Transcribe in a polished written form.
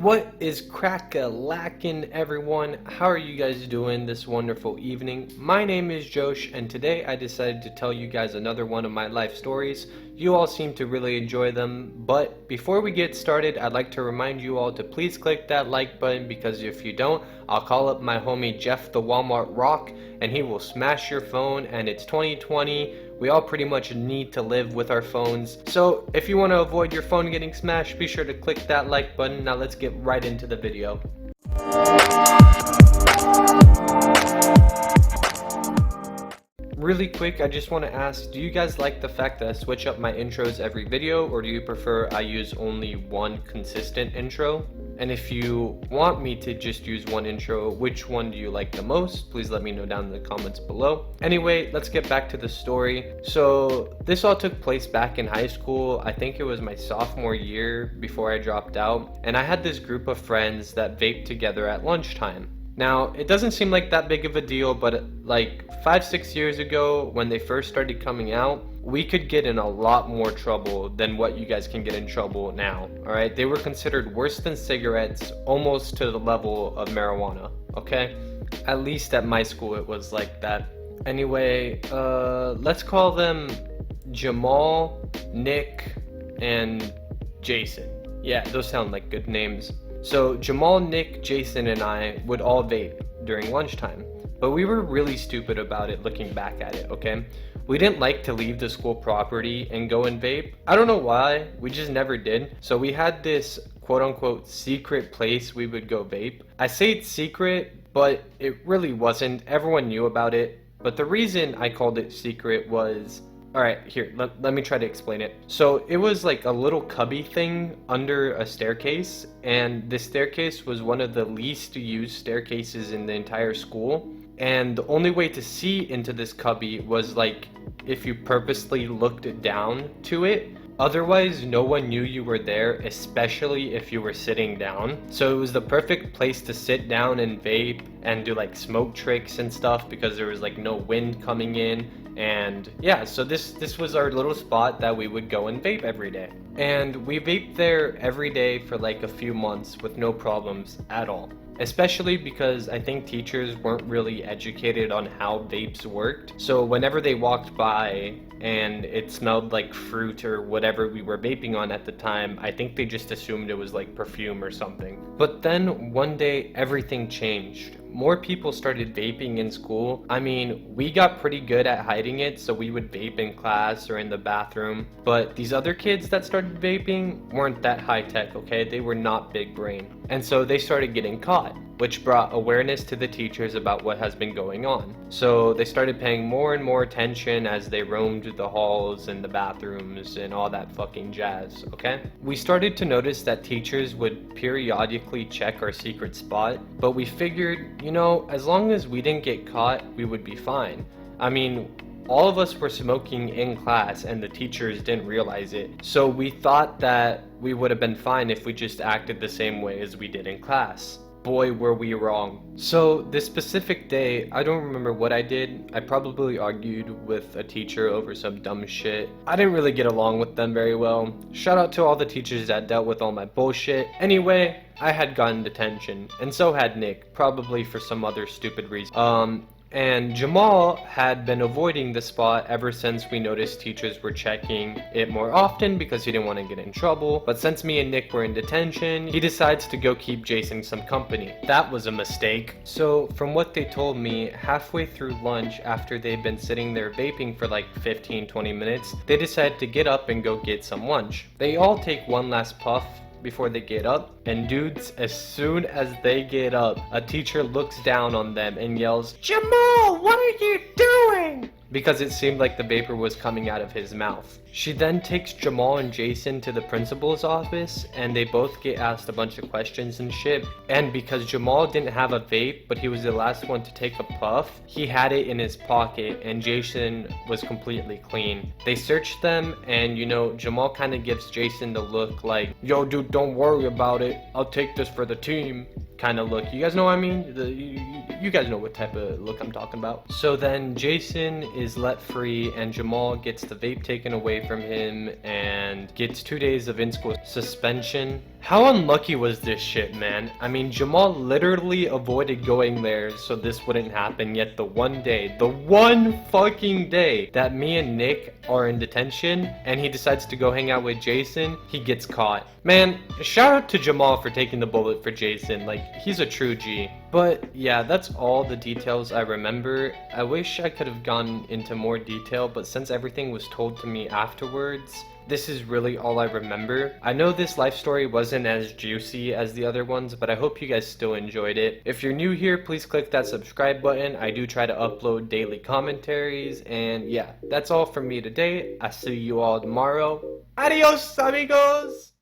What is crack-a-lackin', everyone? How are you guys doing this wonderful evening? My name is Josh, and today I decided to tell you guys another one of my life stories. You all seem to really enjoy them, but before we get started, I'd like to remind you all to please click that like button, because if you don't, I'll call up my homie Jeff the Walmart Rock, and he will smash your phone, and it's 2020. We all pretty much need to live with our phones. So if you want to avoid your phone getting smashed, be sure to click that like button. Now let's get right into the video. Really quick, I just want to ask, do you guys like the fact that I switch up my intros every video, or do you prefer I use only one consistent intro? And if you want me to just use one intro, which one do you like the most? Please let me know down in the comments below. Anyway, let's get back to the story. So this all took place back in high school. I think it was my sophomore year before I dropped out. And I had this group of friends that vaped together at lunchtime. Now, it doesn't seem like that big of a deal, but like 5-6 years ago, when they first started coming out, we could get in a lot more trouble than what you guys can get in trouble now. Alright, they were considered worse than cigarettes, almost to the level of marijuana. Okay, at least at my school it was like that. Anyway, let's call them Jamal, Nick, and Jason. Yeah, those sound like good names. So Jamal, Nick, Jason, and I would all vape during lunchtime, but we were really stupid about it looking back at it, okay? We didn't like to leave the school property and go and vape. I don't know why, we just never did. So we had this quote-unquote secret place we would go vape. I say it's secret, but it really wasn't. Everyone knew about it, but the reason I called it secret was... Alright, here, let me try to explain it. So it was like a little cubby thing under a staircase, and this staircase was one of the least used staircases in the entire school. And the only way to see into this cubby was like if you purposely looked down to it. Otherwise, no one knew you were there, especially if you were sitting down. So it was the perfect place to sit down and vape and do like smoke tricks and stuff, because there was like no wind coming in. And yeah, so this was our little spot that we would go and vape every day. And we vaped there every day for like a few months with no problems at all. Especially because I think teachers weren't really educated on how vapes worked. So whenever they walked by and it smelled like fruit or whatever we were vaping on at the time, I think they just assumed it was like perfume or something. But then one day everything changed. More people started vaping in school. I mean, we got pretty good at hiding it, so we would vape in class or in the bathroom. But these other kids that started vaping weren't that high tech, okay? They were not big brain. And so they started getting caught, which brought awareness to the teachers about what has been going on. So they started paying more and more attention as they roamed the halls and the bathrooms and all that fucking jazz, okay? We started to notice that teachers would periodically check our secret spot, but we figured, you know, as long as we didn't get caught, we would be fine. I mean, all of us were smoking in class and the teachers didn't realize it. So we thought that we would have been fine if we just acted the same way as we did in class. Boy, were we wrong. So this specific day, I don't remember what I did. I probably argued with a teacher over some dumb shit. I didn't really get along with them very well. Shout out to all the teachers that dealt with all my bullshit. Anyway, I had gotten detention, and so had Nick, probably for some other stupid reason. And Jamal had been avoiding the spot ever since we noticed teachers were checking it more often because he didn't want to get in trouble. But since me and Nick were in detention, he decides to go keep Jason some company. That was a mistake. So from what they told me, halfway through lunch, after they'd been sitting there vaping for like 15-20 minutes, they decided to get up and go get some lunch. They all take one last puff before they get up, and dudes, as soon as they get up, a teacher looks down on them and yells, "Jamal, what are you doing?" Because it seemed like the vapor was coming out of his mouth. She then takes Jamal and Jason to the principal's office, and they both get asked a bunch of questions and shit. And because Jamal didn't have a vape, but he was the last one to take a puff, he had it in his pocket, and Jason was completely clean. They searched them, and you know, Jamal kind of gives Jason the look like, "Yo dude, don't worry about it, I'll take this for the team," kind of look. You guys know what I mean? you guys know what type of look I'm talking about. So then Jason is let free and Jamal gets the vape taken away from him and gets 2 days of in-school suspension. How unlucky was this shit, man? I mean, Jamal literally avoided going there so this wouldn't happen, yet the one fucking day that me and Nick are in detention and he decides to go hang out with Jason, he gets caught. Man, shout out to Jamal for taking the bullet for Jason, like, he's a true G. But yeah, that's all the details I remember. I wish I could have gone into more detail, but since everything was told to me afterwards, this is really all I remember. I know this life story wasn't as juicy as the other ones, but I hope you guys still enjoyed it. If you're new here, please click that subscribe button. I do try to upload daily commentaries, and yeah, that's all from me today. I'll see you all tomorrow. Adios, amigos!